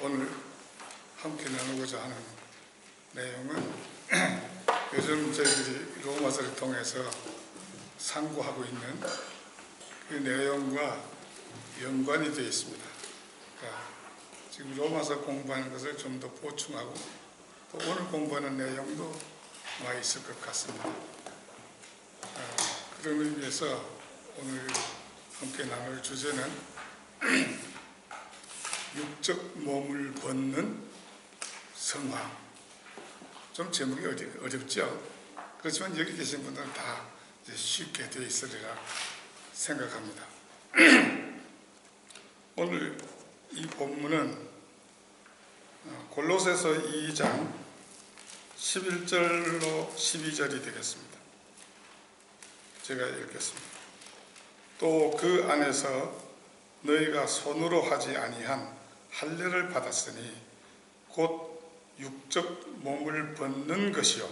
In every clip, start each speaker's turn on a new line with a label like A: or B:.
A: 오늘 함께 나누고자 하는 내용은 요즘 저희들이 로마서를 통해서 상고하고 있는 그 내용과 연관이 되어 있습니다. 그러니까 지금 로마서 공부하는 것을 좀 더 보충하고 또 오늘 공부하는 내용도 많이 있을 것 같습니다. 그런 의미에서 오늘 함께 나눌 주제는 육적 몸을 벗는 성화. 좀 제목이 어렵죠? 그렇지만 여기 계신 분들은 다 쉽게 되어 있으리라 생각합니다. 오늘 이 본문은 골로새서 2장 11절로 12절이 되겠습니다. 제가 읽겠습니다. 또 그 안에서 너희가 손으로 하지 아니한 할례를 받았으니 곧 육적 몸을 벗는 것이요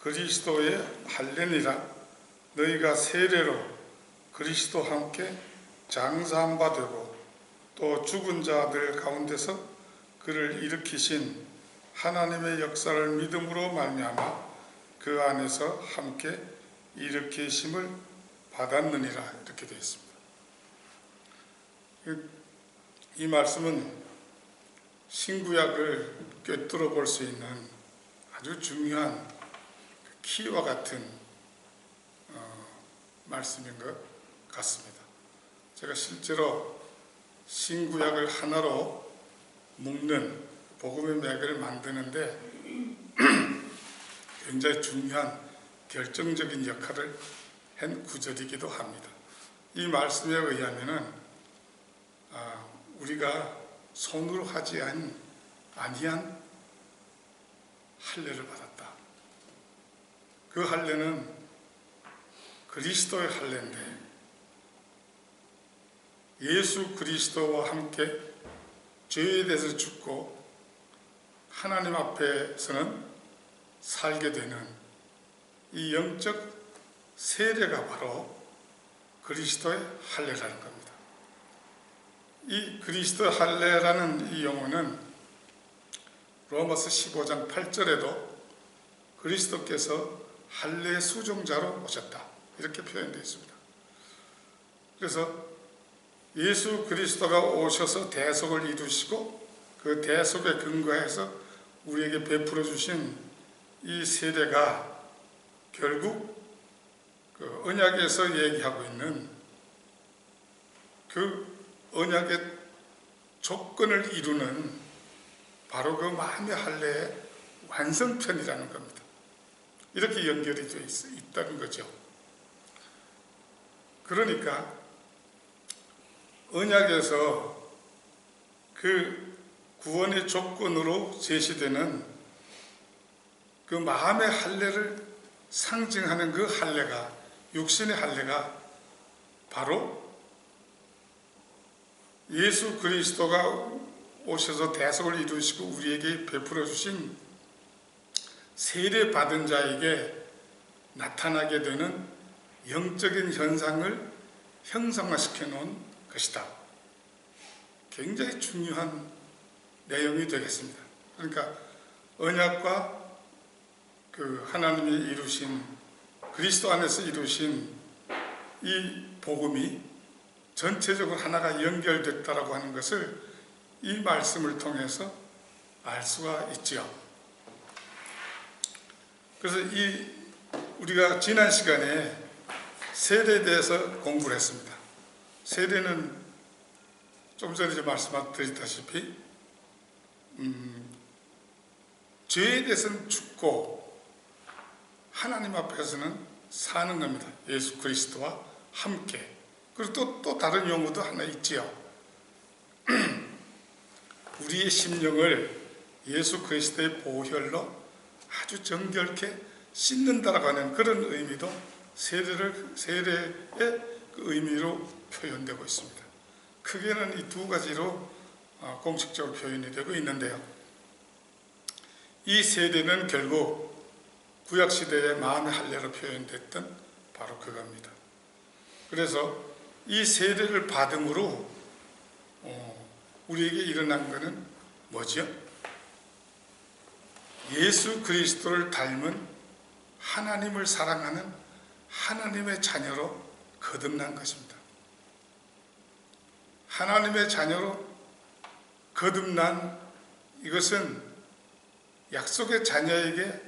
A: 그리스도의 할례니라. 너희가 세례로 그리스도와 함께 장사한 바 되고 또 죽은 자들 가운데서 그를 일으키신 하나님의 역사를 믿음으로 말미암아 그 안에서 함께 일으키심을 받았느니라. 이렇게 되어 있습니다. 이 말씀은 신구약을 꿰뚫어 볼 수 있는 아주 중요한 키와 같은 말씀인 것 같습니다. 제가 실제로 신구약을 하나로 묶는 복음의 맥을 만드는데 굉장히 중요한 결정적인 역할을 한 구절이기도 합니다. 이 말씀에 의하면은 우리가 손으로 하지 아니한 할례를 받았다. 그 할례는 그리스도의 할례인데 예수 그리스도와 함께 죄에 대해서 죽고 하나님 앞에서는 살게 되는 이 영적 세례가 바로 그리스도의 할례라는 겁니다. 이 그리스도 할례라는 이 용어는 로마서 15장 8절에도 그리스도께서 할례 수종자로 오셨다 이렇게 표현되어 있습니다. 그래서 예수 그리스도가 오셔서 대속을 이루시고 그 대속에 근거해서 우리에게 베풀어 주신 이 세례가 결국 그 언약에서 얘기하고 있는 그 언약의 조건을 이루는 바로 그 마음의 할례의 완성편이라는 겁니다. 이렇게 연결이 되어 있다는 거죠. 그러니까 언약에서 그 구원의 조건으로 제시되는 그 마음의 할례를 상징하는 그 할례가, 육신의 할례가 바로 예수 그리스도가 오셔서 대속을 이루시고 우리에게 베풀어 주신 세례 받은 자에게 나타나게 되는 영적인 현상을 형상화시켜 놓은 것이다. 굉장히 중요한 내용이 되겠습니다. 그러니까 언약과 그 하나님이 이루신 그리스도 안에서 이루신 이 복음이 전체적으로 하나가 연결됐다라고 하는 것을 이 말씀을 통해서 알 수가 있죠. 그래서 우리가 지난 시간에 세례에 대해서 공부를 했습니다. 세례는 좀 전에 말씀드렸다시피 죄에 대해서는 죽고 하나님 앞에서는 사는 겁니다. 예수 그리스도와 함께. 그리고 또 다른 용어도 하나 있지요. 우리의 심령을 예수 그리스도의 보혈로 아주 정결케 씻는다라고 하는 그런 의미도 세례의 그 의미로 표현되고 있습니다. 크게는 이 두 가지로 공식적으로 표현이 되고 있는데요. 이 세례는 결국 구약시대의 마음의 할례로 표현됐던 바로 그겁니다. 그래서 이 세례를 받음으로 우리에게 일어난 것은 뭐죠? 예수 그리스도를 닮은 하나님을 사랑하는 하나님의 자녀로 거듭난 것입니다. 하나님의 자녀로 거듭난 이것은 약속의 자녀에게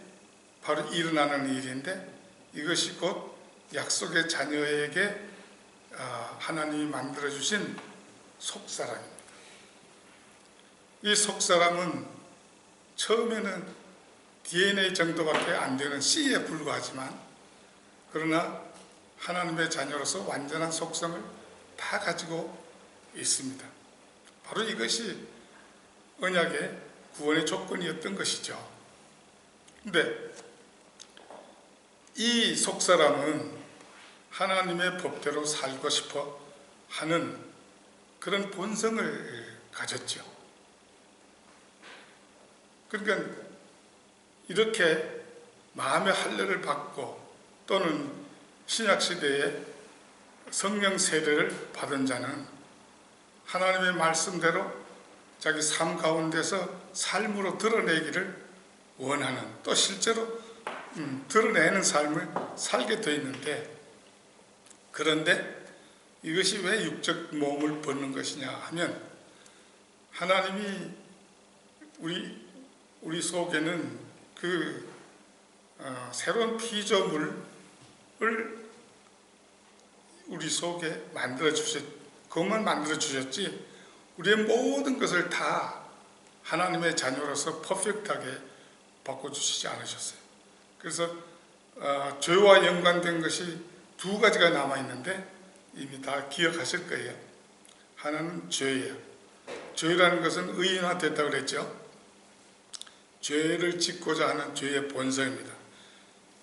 A: 바로 일어나는 일인데, 이것이 곧 약속의 자녀에게 하나님이 만들어주신 속사람입니다. 이 속사람은 처음에는 DNA 정도밖에 안 되는 씨에 불과하지만, 그러나 하나님의 자녀로서 완전한 속성을 다 가지고 있습니다. 바로 이것이 언약의 구원의 조건이었던 것이죠. 근데 이 속사람은 하나님의 법대로 살고 싶어 하는 그런 본성을 가졌죠. 그러니까 이렇게 마음의 할례를 받고 또는 신약시대에 성령 세례를 받은 자는 하나님의 말씀대로 자기 삶 가운데서 삶으로 드러내기를 원하는, 또 실제로 드러내는 삶을 살게 되어 있는데, 그런데 이것이 왜 육적 몸을 벗는 것이냐 하면, 하나님이 우리 속에는 그 새로운 피조물을 우리 속에 그것만 만들어 주셨지, 우리의 모든 것을 다 하나님의 자녀로서 퍼펙트하게 바꿔주시지 않으셨어요. 그래서 죄와 연관된 것이 두 가지가 남아있는데 이미 다 기억하실 거예요. 하나는 죄예요. 죄라는 것은 의인화됐다고 그랬죠. 죄를 짓고자 하는 죄의 본성입니다.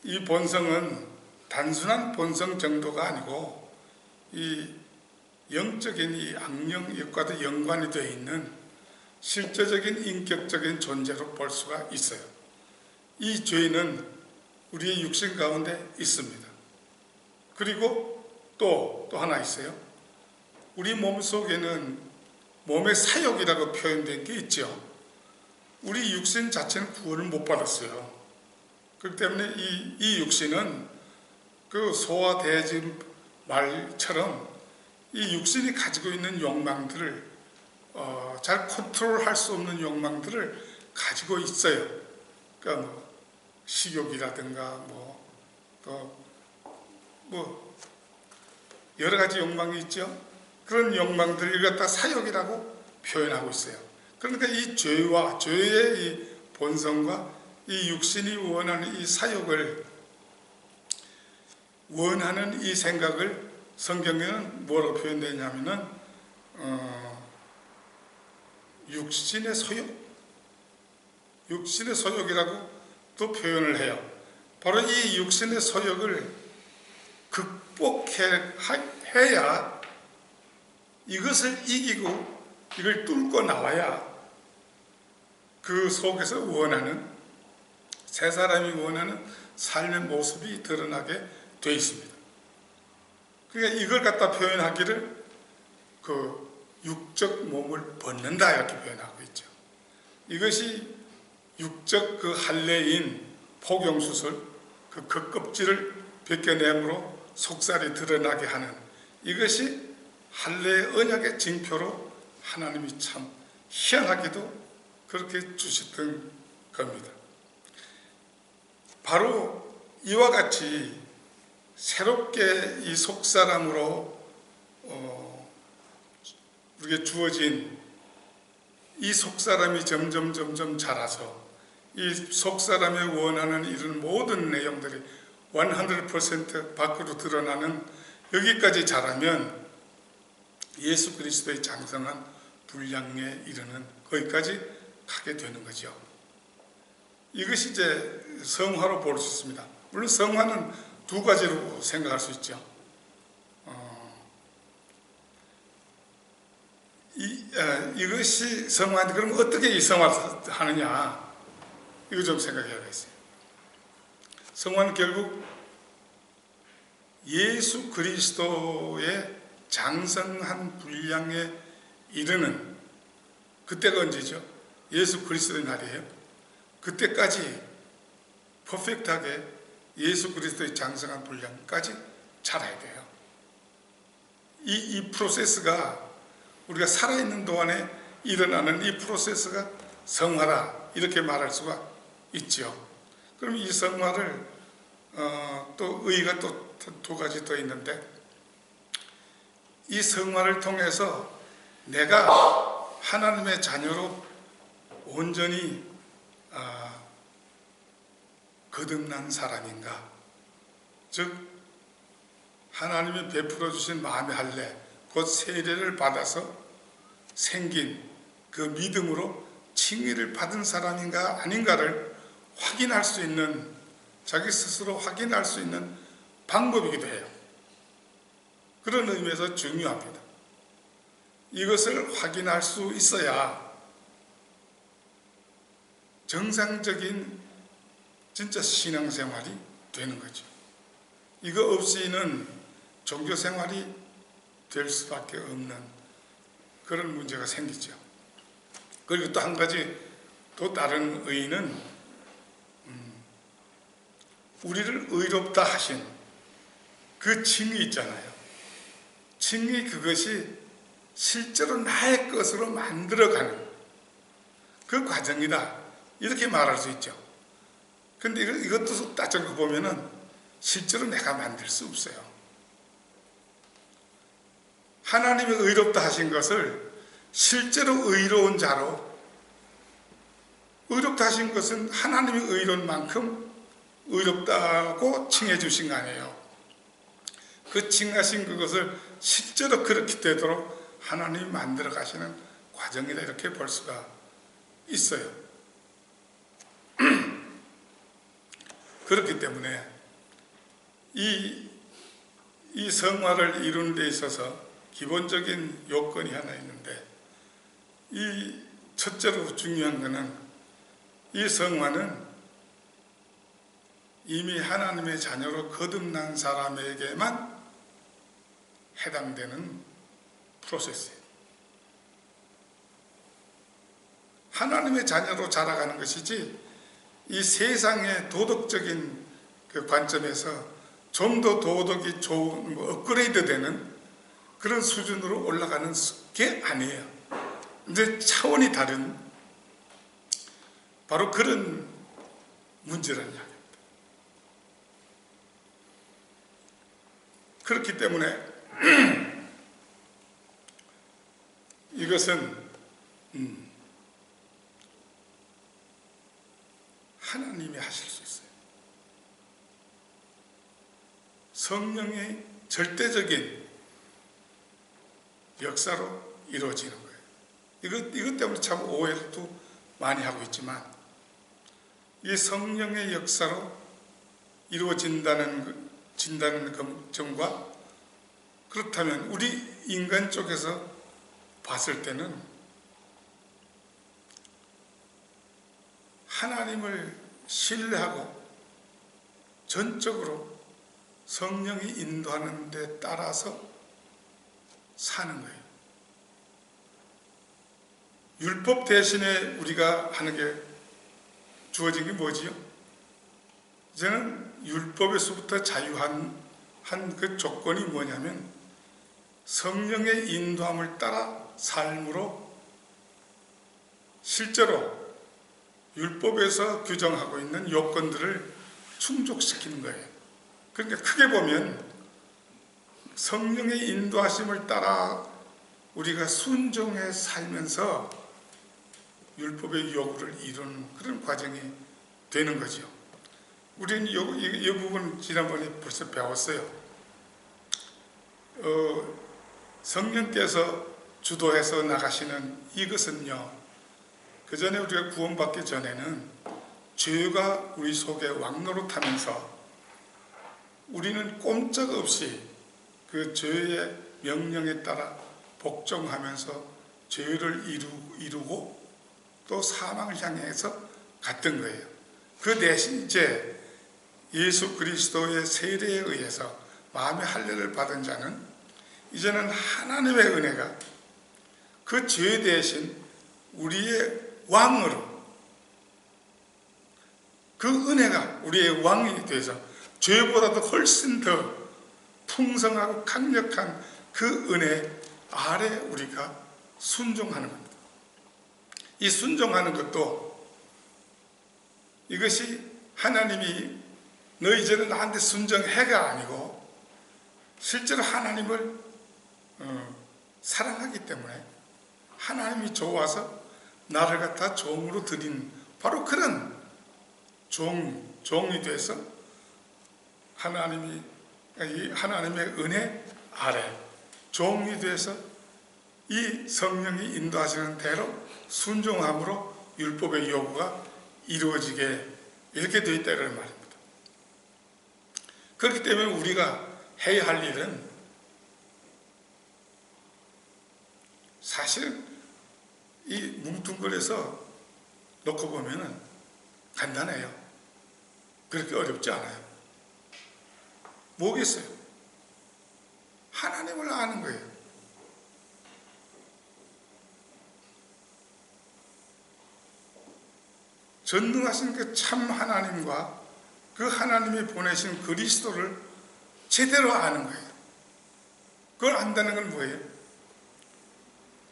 A: 이 본성은 단순한 본성 정도가 아니고 이 영적인 이 악령과도 연관이 되어 있는 실제적인 인격적인 존재로 볼 수가 있어요. 이 죄는 우리의 육신 가운데 있습니다. 그리고 또 하나 있어요. 우리 몸 속에는 몸의 사욕이라고 표현된 게 있죠. 우리 육신 자체는 구원을 못 받았어요. 그렇기 때문에 이 육신은 그 소와 돼지 말처럼 이 육신이 가지고 있는 욕망들을 잘 컨트롤할 수 없는 욕망들을 가지고 있어요. 그러니까 식욕이라든가 여러 가지 욕망이 있죠. 그런 욕망들을 갖다 사욕이라고 표현하고 있어요. 그러니까 이 죄의 이 본성과 이 육신이 원하는 이 사욕을 원하는 이 생각을 성경에는 뭐라고 표현되냐면은 육신의 소욕이라고 또 표현을 해요. 바로 이 육신의 소욕을 극복해야, 이것을 이기고 이걸 뚫고 나와야 그 속에서 원하는, 새 사람이 원하는 삶의 모습이 드러나게 되어 있습니다. 그러니까 이걸 갖다 표현하기를 그 육적 몸을 벗는다 이렇게 표현하고 있죠. 이것이 육적 그 할례인 포경수술, 그 겉껍질을 벗겨냄으로 속살이 드러나게 하는, 이것이 할례의 언약의 징표로 하나님이 참 희한하게도 그렇게 주셨던 겁니다. 바로 이와 같이 새롭게 이 속사람으로 우리에게 주어진 이 속사람이 점점 자라서 이 속사람이 원하는 이런 모든 내용들이 100% 밖으로 드러나는, 여기까지 자라면 예수 그리스도의 장성한 분량에 이르는 거기까지 가게 되는 거죠. 이것이 이제 성화로 볼 수 있습니다. 물론 성화는 두 가지로 생각할 수 있죠. 이것이 성화인데, 그럼 어떻게 이 성화를 하느냐, 이거 좀 생각해야겠어요. 성화는 결국 예수 그리스도의 장성한 분량에 이르는, 그때가 언제죠? 예수 그리스도의 날이에요. 그때까지 퍼펙트하게 예수 그리스도의 장성한 분량까지 자라야 돼요. 이 프로세스가 우리가 살아있는 동안에 일어나는 이 프로세스가 성화라 이렇게 말할 수가 있죠. 그럼 이 성화를 또 의의가 또 두 가지 더 있는데, 이 성화를 통해서 내가 하나님의 자녀로 온전히 거듭난 사람인가, 즉 하나님이 베풀어 주신 마음의 할례 곧 세례를 받아서 생긴 그 믿음으로 칭의를 받은 사람인가 아닌가를 확인할 수 있는, 자기 스스로 확인할 수 있는 방법이기도 해요. 그런 의미에서 중요합니다. 이것을 확인할 수 있어야 정상적인 진짜 신앙생활이 되는 거죠. 이거 없이는 종교생활이 될 수밖에 없는 그런 문제가 생기죠. 그리고 또 한 가지, 또 다른 의의는 우리를 의롭다 하신 그 칭의 있잖아요. 칭의, 그것이 실제로 나의 것으로 만들어가는 그 과정이다, 이렇게 말할 수 있죠. 근데 이것도 따져서 보면은 실제로 내가 만들 수 없어요. 하나님이 의롭다 하신 것을 실제로 의로운 자로, 의롭다 하신 것은 하나님이 의로운 만큼 의롭다고 칭해 주신 거 아니에요. 그 칭하신 그것을 실제로 그렇게 되도록 하나님이 만들어 가시는 과정이다, 이렇게 볼 수가 있어요. 그렇기 때문에 이 성화를 이루는 데 있어서 기본적인 요건이 하나 있는데, 이 첫째로 중요한 것은 이 성화는 이미 하나님의 자녀로 거듭난 사람에게만 해당되는 프로세스예요. 하나님의 자녀로 자라가는 것이지, 이 세상의 도덕적인 그 관점에서 좀 더 도덕이 좋은, 업그레이드 되는 그런 수준으로 올라가는 게 아니에요. 이제 차원이 다른 바로 그런 문제라는 이야기입니다. 그렇기 때문에 이것은 하나님이 하실 수 있어요. 성령의 절대적인 역사로 이루어지는 거예요. 이것 때문에 참 오해를 또 많이 하고 있지만, 이 성령의 역사로 이루어진다는 점과, 그렇다면 우리 인간 쪽에서 봤을 때는 하나님을 신뢰하고 전적으로 성령이 인도하는 데 따라서 사는 거예요. 율법 대신에 우리가 하는 게 주어진 게 뭐지요? 이제는 율법에서부터 자유한 그 조건이 뭐냐면 성령의 인도함을 따라 삶으로 실제로 율법에서 규정하고 있는 요건들을 충족시키는 거예요. 그러니까 크게 보면 성령의 인도하심을 따라 우리가 순종해 살면서 율법의 요구를 이루는 그런 과정이 되는 거죠. 우리는 이 부분 지난번에 벌써 배웠어요. 성령께서 주도해서 나가시는 이것은요, 그 전에 우리가 구원받기 전에는 죄가 우리 속에 왕노릇하면서 우리는 꼼짝없이 그 죄의 명령에 따라 복종하면서 죄를 이루고 또 사망을 향해서 갔던 거예요. 그 대신 이제 예수 그리스도의 세례에 의해서 마음의 할례를 받은 자는 이제는 하나님의 은혜가 그 죄 대신 우리의 왕으로 그 은혜가 우리의 왕이 돼서 죄보다도 훨씬 더 풍성하고 강력한 그 은혜 아래 우리가 순종하는 겁니다. 이 순종하는 것도 이것이 하나님이 너희 이제는 나한테 순종해가 아니고 실제로 하나님을 사랑하기 때문에 하나님이 좋아서 나를 갖다 종으로 드린 바로 그런 종이 돼서 하나님의 은혜 아래 종이 돼서 이 성령이 인도하시는 대로 순종함으로 율법의 요구가 이루어지게 이렇게 되어 있다는 말입니다. 그렇기 때문에 우리가 해야 할 일은 사실은 이 뭉뚱그려서 놓고 보면은 간단해요. 그렇게 어렵지 않아요. 뭐겠어요? 하나님을 아는 거예요. 전능하신 그 참 하나님과 그 하나님이 보내신 그리스도를 제대로 아는 거예요. 그걸 안다는 건 뭐예요?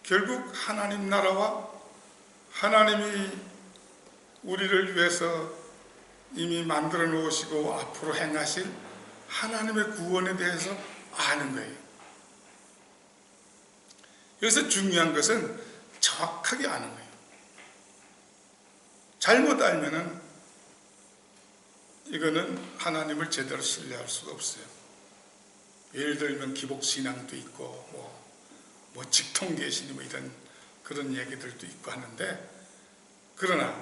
A: 결국 하나님 나라와 하나님이 우리를 위해서 이미 만들어 놓으시고 앞으로 행하실 하나님의 구원에 대해서 아는 거예요. 여기서 중요한 것은 정확하게 아는 거예요. 잘못 알면은 이거는 하나님을 제대로 신뢰할 수가 없어요. 예를 들면 기복신앙도 있고 뭐 직통계시니 뭐 이런 그런 얘기들도 있고 하는데, 그러나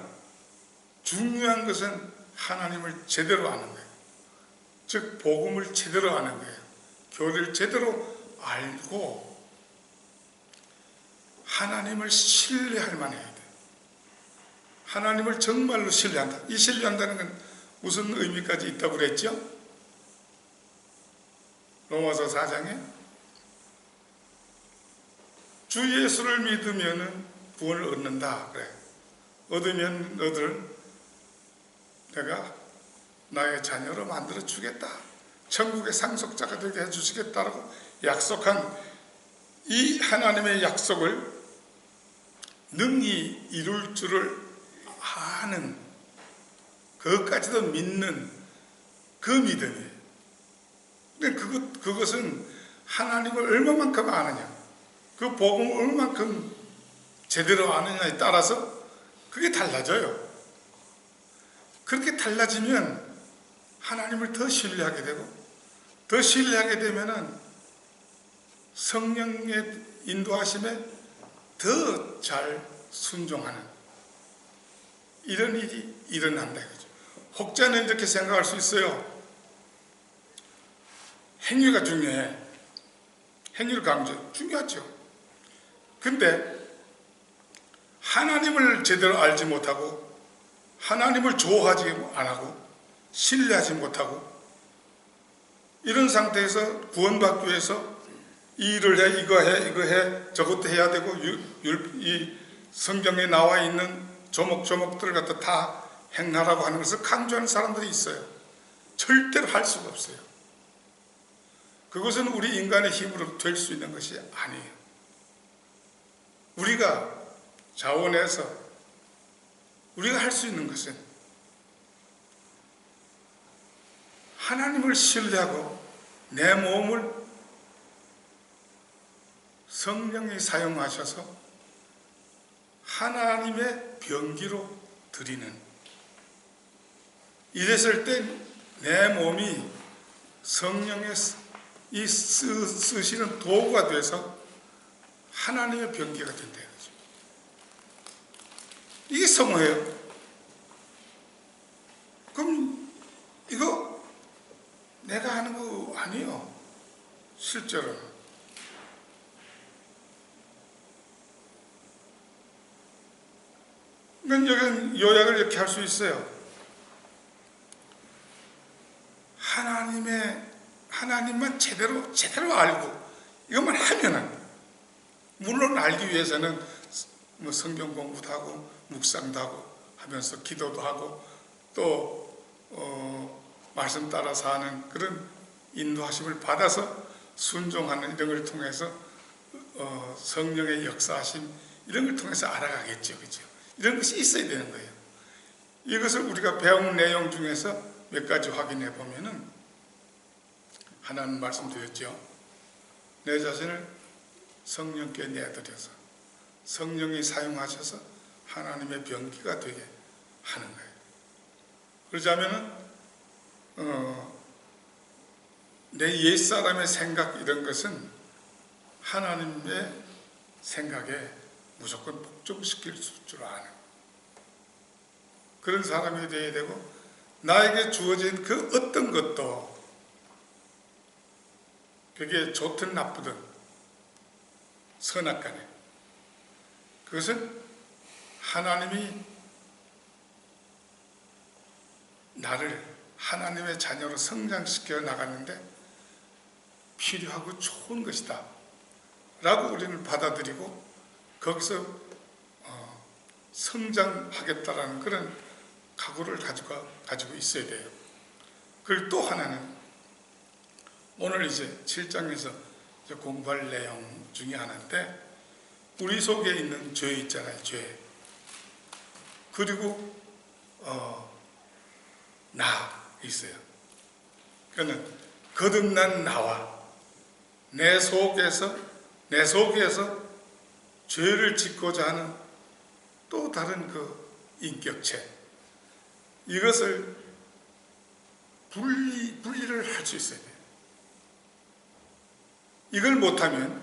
A: 중요한 것은 하나님을 제대로 아는 거예요. 즉 복음을 제대로 아는 거예요. 교리를 제대로 알고 하나님을 신뢰할 만해야 돼요. 하나님을 정말로 신뢰한다. 이 신뢰한다는 건 무슨 의미까지 있다고 그랬죠? 로마서 4장에 주 예수를 믿으면 구원을 얻는다 그래. 얻으면 너들 내가 나의 자녀로 만들어 주겠다, 천국의 상속자가 되게 해주시겠다라고 약속한 이 하나님의 약속을 능히 이룰 줄을 아는, 그것까지도 믿는 그 믿음이에요. 근데 그것은 하나님을 얼마만큼 아느냐, 그 복음을 얼마만큼 제대로 아느냐에 따라서 그게 달라져요. 그렇게 달라지면 하나님을 더 신뢰하게 되고, 더 신뢰하게 되면은 성령의 인도하심에 더 잘 순종하는 이런 일이 일어난다 이거죠. 혹자는 이렇게 생각할 수 있어요. 행위가 중요해. 행위를 강조 중요하죠. 근데 하나님을 제대로 알지 못하고 하나님을 좋아하지 않고 신뢰하지 못하고 이런 상태에서 구원받기 위해서 이 일을 해, 이거 해, 저것도 해야 되고 이 성경에 나와 있는 조목조목들을 갖다 다 행하라고 하는 것을 강조하는 사람들이 있어요. 절대로 할 수가 없어요. 그것은 우리 인간의 힘으로 될 수 있는 것이 아니에요. 우리가 자원해서 우리가 할 수 있는 것은 하나님을 신뢰하고 내 몸을 성령이 사용하셔서 하나님의 병기로 드리는, 이랬을 때 내 몸이 성령의 이 쓰시는 도구가 돼서 하나님의 병기가 된다는 거죠. 이게 성화예요. 그럼 이거 내가 하는 거 아니에요. 실제로 여기는 요약을 이렇게 할 수 있어요. 하나님만 제대로 알고 이것만 하면은, 물론 알기 위해서는 뭐 성경 공부도 하고 묵상도 하고 하면서 기도도 하고 또 말씀 따라서 하는 그런 인도하심을 받아서 순종하는 이런 걸 통해서 성령의 역사하심 이런 걸 통해서 알아가겠죠. 그렇죠? 이런 것이 있어야 되는 거예요. 이것을 우리가 배운 내용 중에서 몇 가지 확인해 보면은 하나는 말씀드렸죠. 내 자신을 성령께 내드려서 성령이 사용하셔서 하나님의 병기가 되게 하는 거예요. 그러자면은 내 옛사람의 생각 이런 것은 하나님의 생각에 무조건 복종시킬 줄 아는 그런 사람이 되어야 되고, 나에게 주어진 그 어떤 것도 그게 좋든 나쁘든 선악간에 그것은 하나님이 나를 하나님의 자녀로 성장시켜 나가는데 필요하고 좋은 것이다 라고 우리는 받아들이고 거기서 성장하겠다라는 그런 각오를 가지고 있어야 돼요. 그리고 또 하나는 오늘 이제 7장에서 이제 공부할 내용 중에 하나인데, 우리 속에 있는 죄 있잖아요. 죄. 그리고 나 있어요. 그러니까 거듭난 나와 내 속에서 죄를 짓고자 하는 또 다른 그 인격체, 이것을 분리를 할 수 있어야 돼요. 이걸 못하면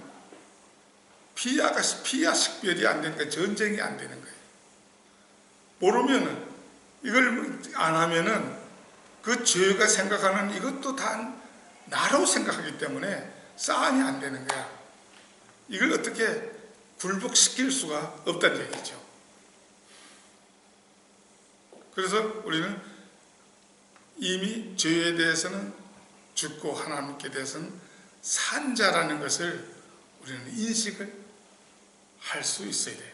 A: 피하가 식별이 안 되니까 전쟁이 안 되는 거예요. 모르면은, 이걸 안 하면은 그 죄가 생각하는 이것도 다 나라고 생각하기 때문에 싸움이 안 되는 거야. 이걸 어떻게 굴복시킬 수가 없다는 얘기죠. 그래서 우리는 이미 죄에 대해서는 죽고 하나님께 대해서는 산 자라는 것을 우리는 인식을 할 수 있어야 돼요.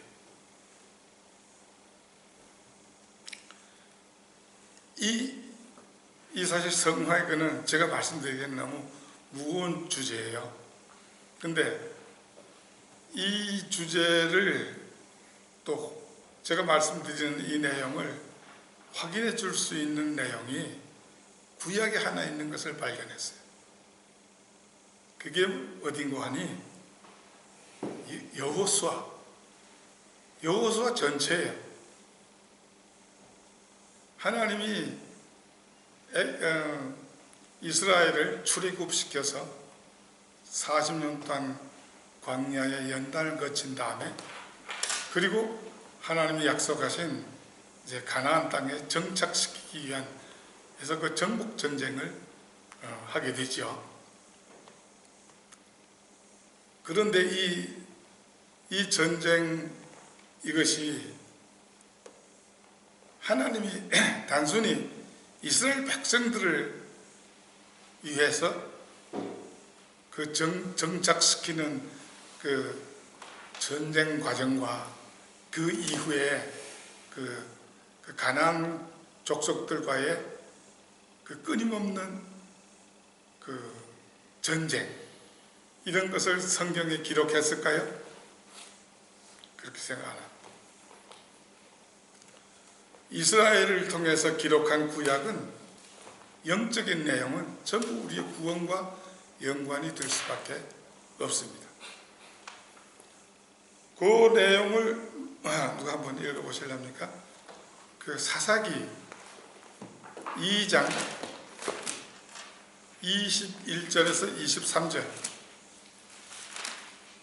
A: 이 사실 성화의 거는 제가 말씀드리기에는 너무 무거운 주제예요. 근데 이 주제를 또 제가 말씀드리는 이 내용을 확인해 줄 수 있는 내용이 구약에 하나 있는 것을 발견했어요. 그게 어딘고 하니 여호수아 전체예요. 하나님이 이스라엘을 출애굽시켜서 40년 동안 광야의 연단을 거친 다음에, 그리고 하나님이 약속하신 이제 가나안 땅에 정착시키기 위한 해서 그 정복 전쟁을 하게 되죠. 그런데 이 전쟁, 이것이 하나님이 단순히 이스라엘 백성들을 위해서 그 정착시키는 그 전쟁 과정과 그 이후에 그 가나안 족속들과의 그 끊임없는 그 전쟁, 이런 것을 성경에 기록했을까요? 그렇게 생각 안 합니다. 이스라엘을 통해서 기록한 구약은 영적인 내용은 전부 우리의 구원과 연관이 될 수밖에 없습니다. 그 내용을 누가 한번 읽어보실랍니까? 그 사사기 2장 21절에서 23절.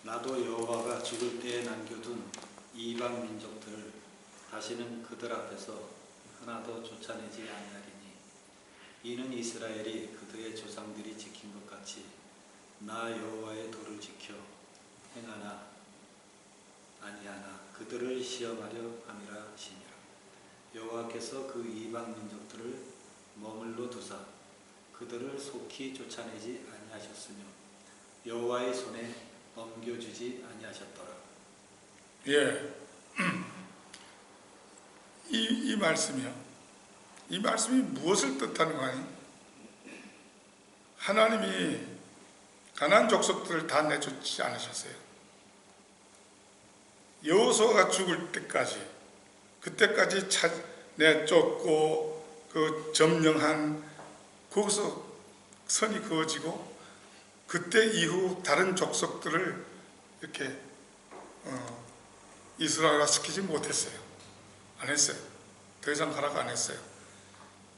B: 나도 여호와가 죽을 때에 남겨둔 이방 민족들을 다시는 그들 앞에서 하나도 쫓아내지 아니하리니, 이는 이스라엘이 그들의 조상들이 지킨 것 같이 나 여호와의 도를 지켜 행하나 아니하나 그들을 시험하려 함이라 하시니라. 여호와께서 그 이방 민족들을 머물러 두사 그들을 속히 쫓아내지 아니하셨으며 여호와의 손에 넘겨주지 아니하셨더라.
A: 예. 이 말씀이요. 이 말씀이 무엇을 뜻하는 거 아니? 하나님이 가나안 족속들을 다 내쫓지 않으셨어요. 여호수아가 죽을 때까지, 그때까지 내쫓고 그 점령한, 거기서 선이 그어지고, 그때 이후 다른 족속들을 이렇게 이스라엘화 시키지 못했어요. 안 했어요. 더 이상 허락 안 했어요.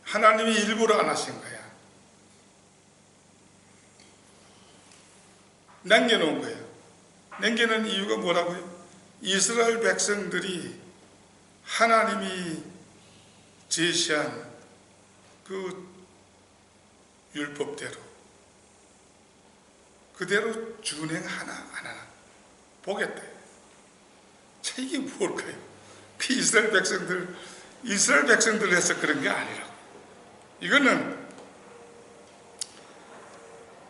A: 하나님이 일부러 안 하신 거야. 남겨놓은 거예요. 남겨놓은 이유가 뭐라고요? 이스라엘 백성들이 하나님이 제시한 그 율법대로 그대로 준행하나 안 하나 보겠다. 이게 뭘까요? 그 이스라엘 백성들 해서 그런 게 아니라고. 이거는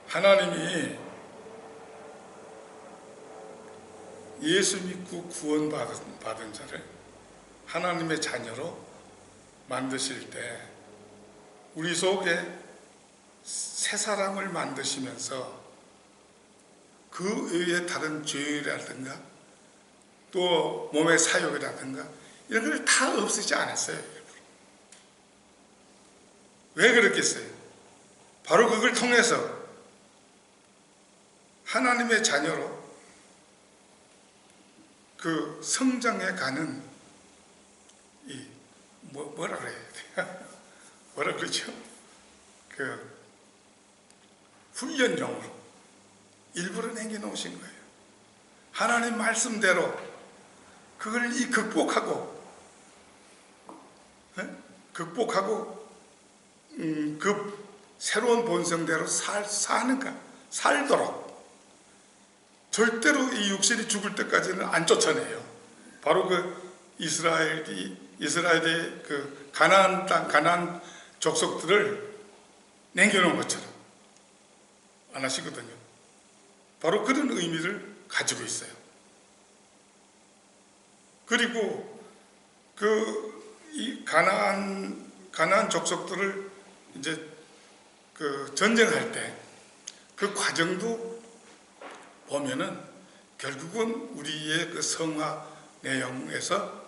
A: 하나님이 예수 믿고 구원받은 자를 하나님의 자녀로 만드실 때 우리 속에 새 사람을 만드시면서 그 외에 다른 죄라든가 또 몸의 사욕이라든가 이런 걸 다 없애지 않았어요. 왜 그렇겠어요? 바로 그걸 통해서 하나님의 자녀로 그 성장해 가는 뭐라 그래야 돼? 뭐라 그러죠? 그 훈련용으로 일부러 남겨놓으신 거예요. 하나님 말씀대로 그걸 극복하고 그 새로운 본성대로 살도록 절대로 이 육신이 죽을 때까지는 안 쫓아내요. 바로 그 이스라엘의 그 가나안 땅, 가나안 족속들을 남겨놓은 것처럼 안 하시거든요. 바로 그런 의미를 가지고 있어요. 그리고 이 가나안 족속들을 이제 그 전쟁할 때 그 과정도 보면은 결국은 우리의 그 성화 내용에서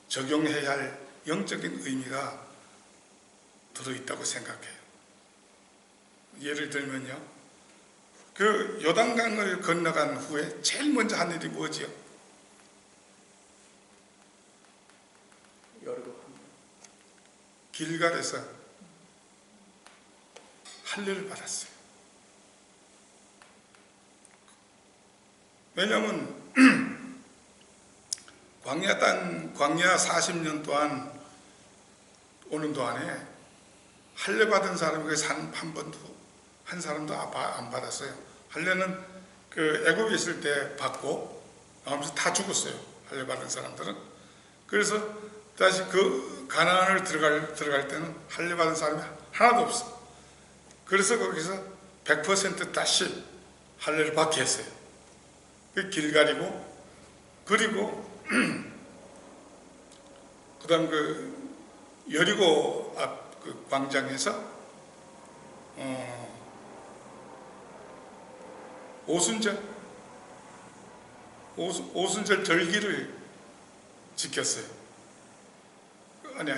A: 적용해야 할 영적인 의미가 들어있다고 생각해요. 예를 들면요, 그 요단강을 건너간 후에 제일 먼저 한 일이 뭐지요? 길갈에서 할례를 받았어요. 왜냐하면 광야 40년 동안 오는 동안에 할례 받은 사람이 한 사람도 안 받았어요. 할례는 그 애굽에 있을 때 받고 나머지 다 죽었어요. 할례 받은 사람들은. 그래서 다시 그 가나안을 들어갈 때는 할례 받은 사람이 하나도 없어. 그래서 거기서 100% 다시 할례를 받게 했어요. 그 길갈이고, 그리고 그다음 그 여리고 앞 그 광장에서 오순절 절기를 지켰어요. 아니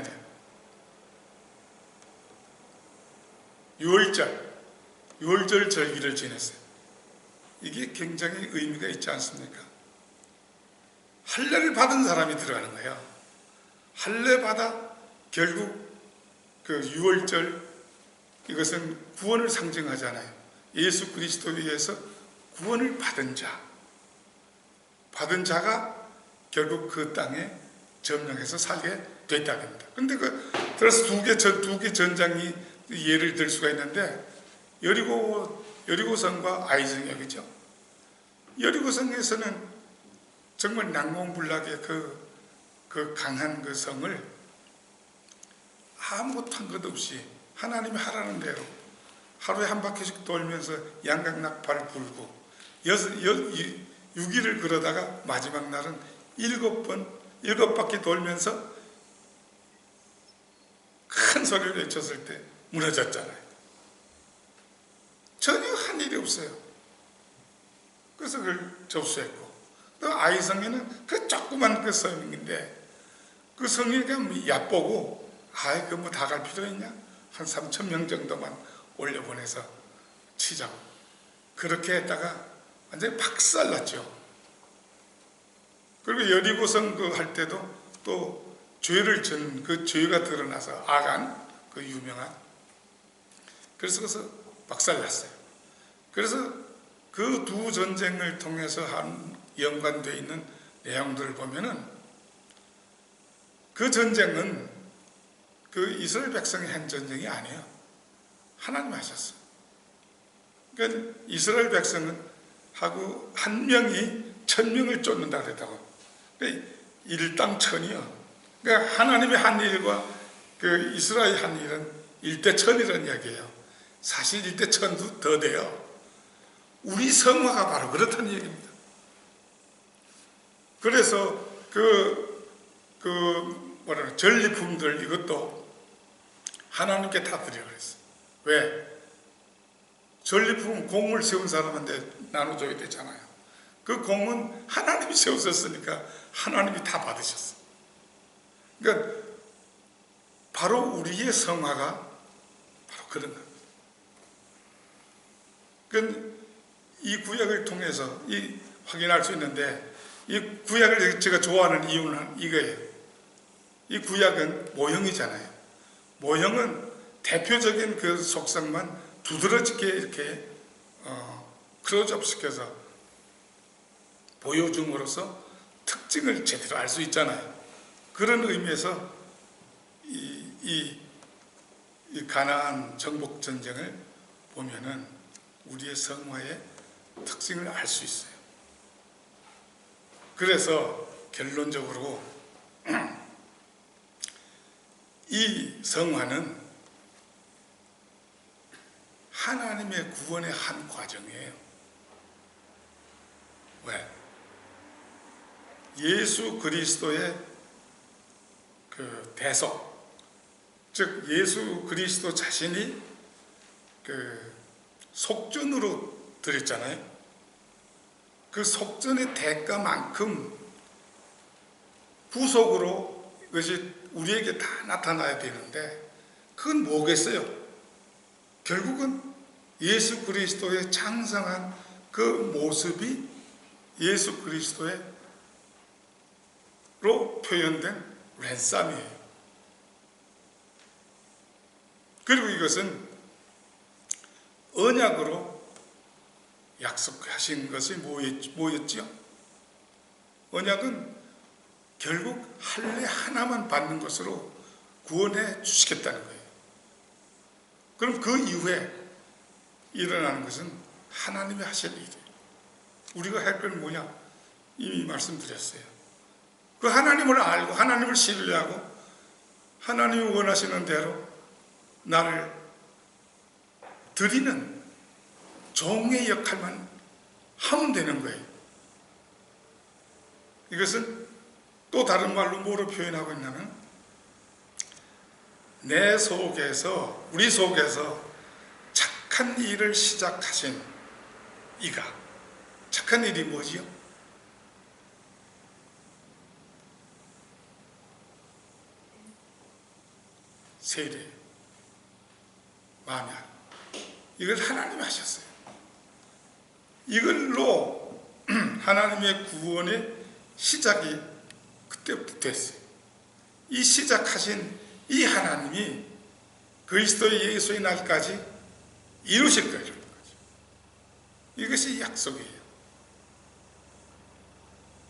A: 유월절 절기를 지냈어요. 이게 굉장히 의미가 있지 않습니까? 할례를 받은 사람이 들어가는 거예요. 할례 받아 결국 그 유월절, 이것은 구원을 상징하잖아요. 예수 그리스도 위에서 구원을 받은 자가 결국 그 땅에 점령해서 살게 됐다는 겁니다. 근데 그래서 두 개 전장이 예를 들 수가 있는데, 여리고성과 아이성역이죠. 여리고성에서는 정말 난공불락의 그 강한 그 성을 아무것도 한 것 없이 하나님이 하라는 대로 하루에 한 바퀴씩 돌면서 양각낙파를 불고 6일을 그러다가 마지막 날은 7바퀴 돌면서 큰 소리를 외쳤을 때 무너졌잖아요. 전혀 한 일이 없어요. 그래서 그걸 접수했고, 또 아이성에는 그 조그만 그 성인인데 그 성인이 얕보고 그 뭐 다 갈 필요 있냐? 한 3,000명 정도만 올려보내서 치자고. 그렇게 했다가 완전히 박살났죠. 그리고 여리고성 그 할 때도 또 죄를 전 그 죄가 드러나서 아간 그 유명한, 그래서 박살났어요. 그래서 그 두 전쟁을 통해서 한 연관되어 있는 내용들을 보면은 그 전쟁은 그 이스라엘 백성이 한 전쟁이 아니에요. 하나님 하셨어요. 그러니까 이스라엘 백성은 하고 한 명이 1,000명을 쫓는다 그랬다고. 그러니까 일당 천이요. 그러니까 하나님의 한 일과 그 이스라엘 한 일은 1대 1,000이라는 이야기예요. 사실 1대 1,000도 더 돼요. 우리 성화가 바로 그렇다는 얘기입니다. 그래서 전리품들 이것도 하나님께 다 드리라 그랬어요. 왜? 전리품은 공을 세운 사람한테 나눠줘야 되잖아요. 그 공은 하나님이 세우셨으니까 하나님이 다 받으셨어요. 그러니까 바로 우리의 성화가 바로 그런 겁니다. 그러니까 이 구약을 통해서 확인할 수 있는데, 이 구약을 제가 좋아하는 이유는 이거예요. 이 구약은 모형이잖아요. 모형은 대표적인 그 속성만 두드러지게 이렇게 클로즈업 시켜서 보여줌으로써 특징을 제대로 알 수 있잖아요. 그런 의미에서 이 가나안 정복 전쟁을 보면은 우리의 성화의 특징을 알 수 있어요. 그래서 결론적으로 이 성화는 하나님의 구원의 한 과정이에요. 왜? 예수 그리스도의 그 대속, 즉 예수 그리스도 자신이 그 속전으로 드렸잖아요. 그 속전의 대가만큼 구속으로 이것이 우리에게 다 나타나야 되는데, 그건 뭐겠어요? 결국은 예수 그리스도의 장성한 그 모습이 예수 그리스도로 표현된 랜쌈이에요. 그리고 이것은 언약으로 약속하신 것이 뭐였죠? 언약은 결국 할례 하나만 받는 것으로 구원해 주시겠다는 거예요. 그럼 그 이후에 일어나는 것은 하나님이 하실 일이에요. 우리가 할 건 뭐냐? 이미 말씀드렸어요. 그 하나님을 알고 하나님을 신뢰하고 하나님이 원하시는 대로 나를 드리는 종의 역할만 하면 되는 거예요. 이것은 또 다른 말로 뭐로 표현하고 있냐면, 내 속에서, 우리 속에서 착한 일을 시작하신 이가, 착한 일이 뭐지요? 세례, 만약, 이걸 하나님이 하셨어요. 이걸로 하나님의 구원의 시작이 그때부터 됐어요. 이 시작하신 이 하나님이 그리스도의 예수의 날까지 이루실 거예요. 이것이 약속이에요.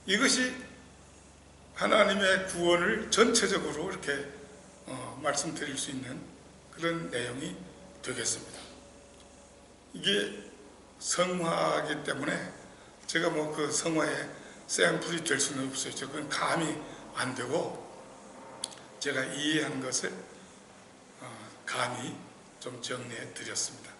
A: 이것이 하나님의 구원을 전체적으로 이렇게 말씀드릴 수 있는 그런 내용이 되겠습니다. 이게 성화이기 때문에 제가 뭐 그 성화에 샘플이 될 수는 없어요. 그건 감이 안 되고, 제가 이해한 것을 감히 좀 정리해 드렸습니다.